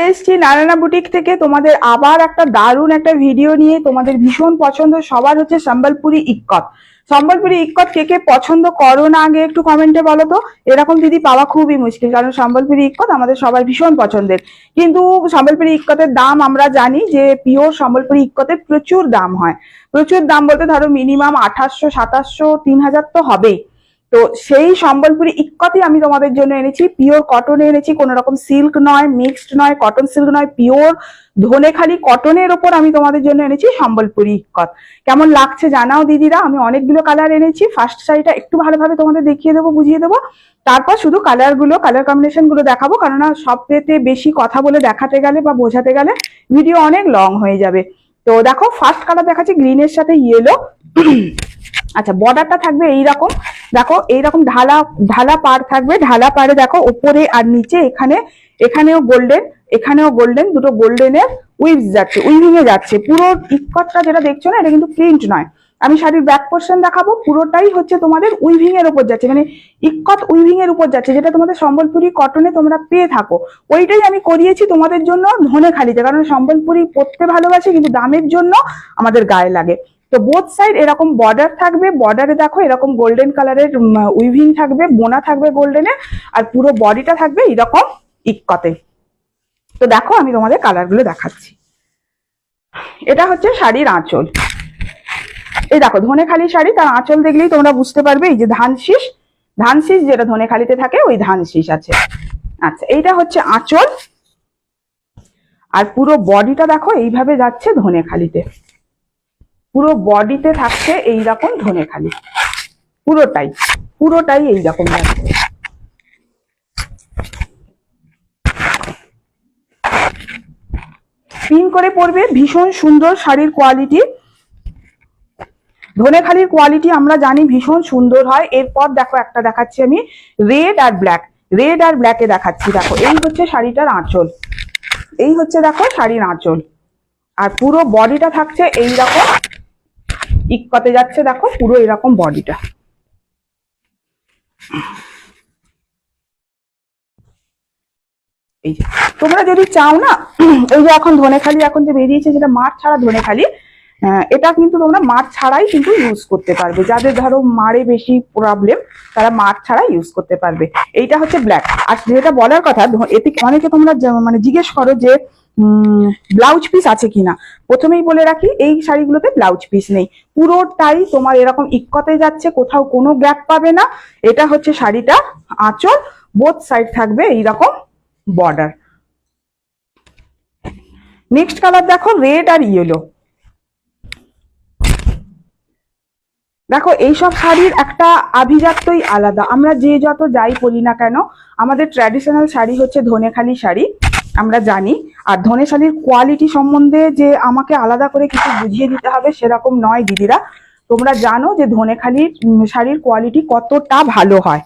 এসছি নারায়ণা বুটিক থেকে তোমাদের আবার একটা দারুণ একটা ভিডিও নিয়ে। তোমাদের ভীষণ পছন্দ সবার হচ্ছে সম্বলপুরি ইক্কত। সম্বলপুরি ইক্কত কে কে পছন্দ করো না আগে একটু কমেন্টে বলো তো। এরকম দিদি পাওয়া খুবই মুশকিল, কারণ সম্বলপুরি ইক্কত আমাদের সবার ভীষণ পছন্দের। কিন্তু সম্বলপুরি ইক্কতের দাম আমরা জানি যে পিওর সম্বলপুরি ইক্কতের প্রচুর দাম হয়। প্রচুর দাম বলতে ধরো মিনিমাম 2800, 2700, 3000 তো হবেই। তো সেই সম্বলপুরি ইক্কতই আমি তোমাদের জন্য এনেছি, পিওর কটনে এনেছি, কোন রকম সিল্ক নয়, মিক্সড নয়, কটন সিল্ক নয়, পিওর ধনেখালি কটনের ওপর আমি তোমাদের জন্য এনেছি সম্বলপুরি ইক্কত। কেমন লাগছে জানাও দিদিরা। আমি অনেকগুলো কালার এনেছি। ফার্স্ট শাড়িটা একটু ভালোভাবে তোমাদের দেখিয়ে দেবো, বুঝিয়ে দেবো, তারপর শুধু কালার কম্বিনেশন গুলো দেখাবো, কারণ সব পেতে বেশি কথা বলে দেখাতে গেলে বা বোঝাতে গেলে ভিডিও অনেক লং হয়ে যাবে। তো দেখো ফার্স্ট কালার দেখাচ্ছি গ্রিনের সাথে ইয়েলো। আচ্ছা, বর্ডারটা থাকবে এইরকম, দেখো এইরকম ঢালা ঢালা পাড় থাকবে। ঢালা পাড়ে দেখো উপরে আর নিচে এখানেও গোল্ডেন, এখানেও গোল্ডেন, দুটো গোল্ডেনের উইভস যাচ্ছে, উইভিং এ যাচ্ছে। পুরো ইক্কতটা যেটা দেখছো না, এটা কিন্তু প্রিন্ট নয়। আমি শাড়ির ব্যাক পোর্শন দেখাবো, পুরোটাই হচ্ছে তোমাদের উইভিং এর উপর যাচ্ছে, মানে ইক্কত উইভিং এর উপর যাচ্ছে, যেটা তোমাদের সম্বলপুরি কটনে তোমরা পেয়ে থাকো। ওইটাই আমি করিয়েছি তোমাদের জন্য ধনেখালিতে, কারণ সম্বলপুরি পরতে ভালোবাসি কিন্তু দামের জন্য আমাদের গায়ে লাগে। তো বোথ সাইড এরকম বর্ডার থাকবে। বর্ডারে দেখো এরকম গোল্ডেন কালারের উইভিং থাকবে, বোনা থাকবে গোল্ডেনে, আর পুরো বডিটা থাকবে এরকম ইক্কতে। তো দেখো আমি তোমাদের কালার গুলো দেখাচ্ছি। এটা হচ্ছে শাড়ির আঁচল। এই দেখো ধনেখালি শাড়ি, তার আঁচল দেখলেই তোমরা বুঝতে পারবে। এই যে ধানশিস যেটা ধনেখালিতে থাকে, ওই ধানশিস আছে। আচ্ছা, এইটা হচ্ছে আঁচল, আর পুরো বডিটা দেখো এইভাবে যাচ্ছে ধনেখালিতে। পুরো বডিতে থাকছে এইরকম ধনেখালি, পুরোটাই এইরকম যাচ্ছে। পিন করে পরবে, ভীষণ সুন্দর শাড়ির কোয়ালিটি। ধনেখালির কোয়ালিটি আমরা জানি ভীষণ সুন্দর হয়। এরপর দেখো একটা দেখাচ্ছি আমি রেড আর ব্ল্যাকে দেখাচ্ছি। দেখো এই হচ্ছে শাড়িটার আঁচল, এই হচ্ছে দেখো শাড়ির আঁচল, আর পুরো বডিটা থাকছে এইরকম ইক্কতে যাচ্ছে। দেখো পুরো এরকম বডিটা। এই তোমরা যদি চাও না, এই যে এখন ধনেখালি এখন যে বেরিয়েছে, যেটা মাঠ ছাড়া ধনেখালি, এটা কিন্তু তোমরা মাঠ ছাড়াই কিন্তু ইউজ করতে পারবে। যাদের ধরো মারে বেশি প্রবলেম, তারা মাঠ ছাড়া ইউজ করতে পারবে। এইটা হচ্ছে ব্ল্যাক। আর যেটা বলার কথা, এতে অনেকে তোমরা মানে জিজ্ঞেস করো যে ব্লাউজ পিস আছে কিনা। প্রথমেই বলে রাখি, এই শাড়িগুলোতে ব্লাউজ পিস নেই, পুরোটাই তোমার এরকম ইক্কতে যাচ্ছে, কোথাও কোনো গ্যাপ পাবে না। এটা হচ্ছে শাড়িটা আঁচল, বোথ সাইড থাকবে এইরকম বর্ডার। নেক্সট কালার দেখো রেড আর ইয়েলো। দেখো এইসব শাড়ির একটা আভিজাত্যই আলাদা। আমরা যে যত যাই পরি না কেন, আমাদের ট্র্যাডিশনাল শাড়ি হচ্ছে ধনেখালি শাড়ি, আমরা জানি। আর ধনেখালির কোয়ালিটি সম্বন্ধে যে আমাকে আলাদা করে কিছু বুঝিয়ে দিতে হবে সেরকম নয় দিদিরা। তোমরা জানো যে ধনেখালির শাড়ির কোয়ালিটি কতটা ভালো হয়।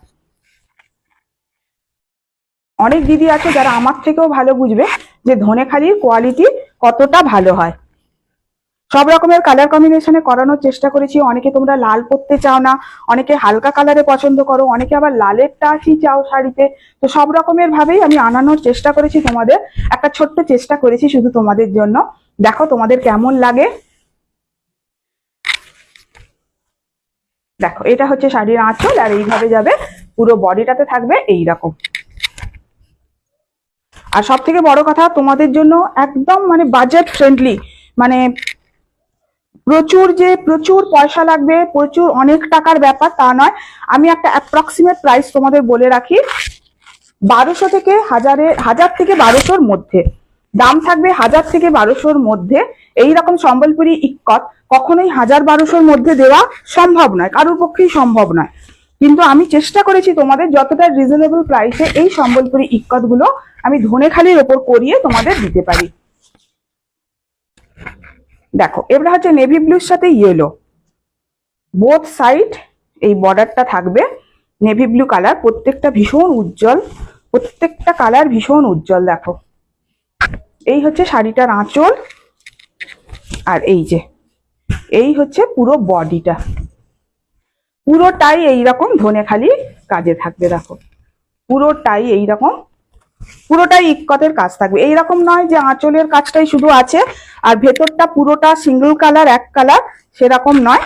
অনেক দিদি আছে যারা আমার থেকেও ভালো বুঝবে যে ধনেখালির কোয়ালিটি কতটা ভালো হয়। সব রকমের কালার কম্বিনেশনে করানোর চেষ্টা করেছি। অনেকে তোমরা লাল পরতে চাও না, অনেকে হালকা কালারে পছন্দ করো, অনেকে আবার লালের টাচই চাও শাড়িতে। তো সব রকমের ভাবেই আমি আনানোর চেষ্টা করেছি তোমাদের। একটা ছোট্ট চেষ্টা করেছি শুধু তোমাদের জন্য। দেখো তোমাদের কেমন লাগে। দেখো এটা হচ্ছে শাড়ির আঁচল, আর এইভাবে যাবে, পুরো বডিটাতে থাকবে এইরকম। আর সব থেকে বড় কথা, তোমাদের জন্য একদম মানে বাজেট ফ্রেন্ডলি, মানে প্রচুর পয়সা লাগবে, প্রচুর অনেক টাকার ব্যাপার তা নয়। আমি একটা অ্যাপ্রক্সিমেট প্রাইস তোমাদের বলে রাখি, 1200 থেকে 1000 থেকে 1200-র মধ্যে দাম থাকবে। 1000 থেকে 1200-র মধ্যে এইরকম সম্বলপুরি ইক্কত কখনোই 1000-1200-র মধ্যে দেওয়া সম্ভব নয়, কারোর পক্ষেই সম্ভব নয়। কিন্তু আমি চেষ্টা করেছি তোমাদের যতটা রিজনেবল প্রাইসে এই সম্বলপুরি ইক্কত গুলো আমি ধনেখালির ওপর করিয়ে তোমাদের দিতে পারি। দেখো এবার হচ্ছে নেভি ব্লুর সাথে ইয়েলো, বোথ সাইড এই বর্ডারটা থাকবে নেভি ব্লু কালার। প্রত্যেকটা ভীষণ উজ্জ্বল, প্রত্যেকটা কালার ভীষণ উজ্জ্বল। দেখো এই হচ্ছে শাড়িটার আঁচল, আর এই হচ্ছে পুরো বডিটা, পুরোটাই এইরকম ধনেখালি কাজে থাকবে। দেখো পুরোটাই এইরকম পুরোটাই ইক্কতের কাজ থাকবে। এইরকম নয় যে আঁচলের কাজটাই শুধু আছে আর ভেতরটা পুরোটা সিঙ্গেল কালার, এক কালার, সেরকম নয়,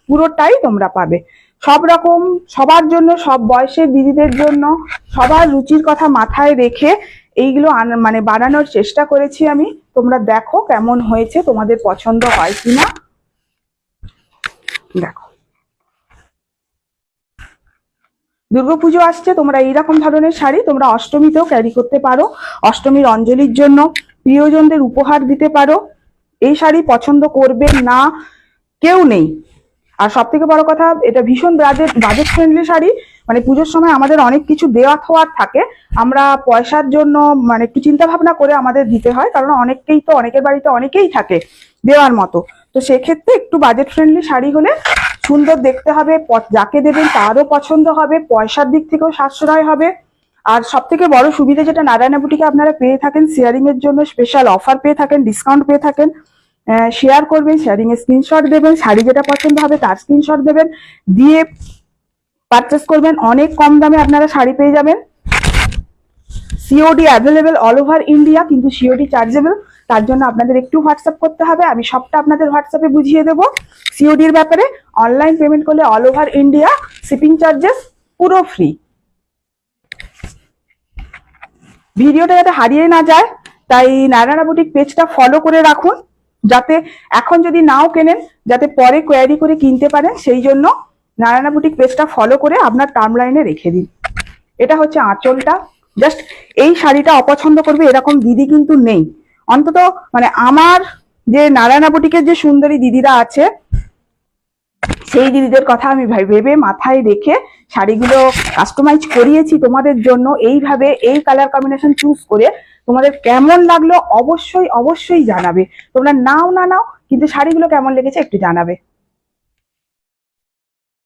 পুরোটাই তোমরা পাবে। সব রকম, সবার জন্য, সব বয়সের দিদিদের জন্য, সবার রুচির কথা মাথায় রেখে এইগুলো মানে বানানোর চেষ্টা করেছি আমি। তোমরা দেখো কেমন হয়েছে, তোমাদের পছন্দ হয় কিনা। দেখো, দুর্গাপুজো আসছে, তোমরা এইরকম ধরনের শাড়ি তোমরা অষ্টমীতেও ক্যারি করতে পারো। অষ্টমীর অঞ্জলির জন্য প্রিয়জনদের উপহার দিতে পারো। এই শাড়ি পছন্দ করবে না কেউ নেই। আর সব থেকে বড় কথা, এটা ভীষণ বাজেট ফ্রেন্ডলি শাড়ি। মানে পুজোর সময় আমাদের অনেক কিছু দেওয়া থাওয়ার থাকে, আমরা পয়সার জন্য মানে একটু চিন্তা ভাবনা করে আমাদের দিতে হয়, কারণ অনেকেই তো, অনেকের বাড়িতে অনেকেই থাকে দেওয়ার মতো। তো সেক্ষেত্রে একটু বাজেট ফ্রেন্ডলি শাড়ি হলে সুন্দর দেখতে হবে, যাকে দেবেন তারও পছন্দ হবে, পয়সার দিক থেকেও সাশ্রয় হবে। আর সব থেকে বড় সুবিধা যেটা নারায়ণা বুটিকে আপনারা পেয়ে থাকেন, শেয়ারিং এর জন্য স্পেশাল অফার পেয়ে থাকেন, ডিসকাউন্ট পেয়ে থাকেন। শেয়ার করবেন, শেয়ারিং এর স্ক্রিনশট দেবেন, শাড়ি যেটা পছন্দ হবে তার স্ক্রিনশট দেবেন, দিয়ে পারচেস করবেন। অনেক কম দামে আপনারা শাড়ি পেয়ে যাবেন। COD available all over India, কিন্তু সিওডি চার্জেবল। তার জন্য আপনাদের একটু হোয়াটসঅ্যাপ করতে হবে, আমি সবটা আপনাদের হোয়াটসঅ্যাপে বুঝিয়ে দেবো। সিওডির ব্যাপারে অনলাইন পেমেন্ট করলে all over India, shipping charges পুরো ফ্রি। ভিডিওটা যাতে হারিয়ে না যায়, তাই নারায়ণা বুটিক পেজটা ফলো করে রাখুন, যাতে এখন যদি নাও কেনেন যাতে পরে কোয়ারি করে কিনতে পারেন। সেই জন্য নারায়ণা বুটিক পেজটা ফলো করে আপনার টার্মলাইনে রেখে দিন। এটা হচ্ছে আঁচলটা। জাস্ট এই শাড়িটা অপছন্দ করবে এরকম দিদি কিন্তু নেই, অন্তত মানে আমার যে নারায়ণা বুটিকের যে সুন্দরী দিদিরা আছে সেই দিদিদের কথা আমি ভেবে মাথায় রেখে শাড়িগুলো কাস্টমাইজ করিয়েছি তোমাদের জন্য। এইভাবে এই কালার কম্বিনেশন চুজ করে তোমাদের কেমন লাগলো অবশ্যই অবশ্যই জানাবে। তোমরা নাও না নাও, কিন্তু শাড়িগুলো কেমন লেগেছে একটু জানাবে।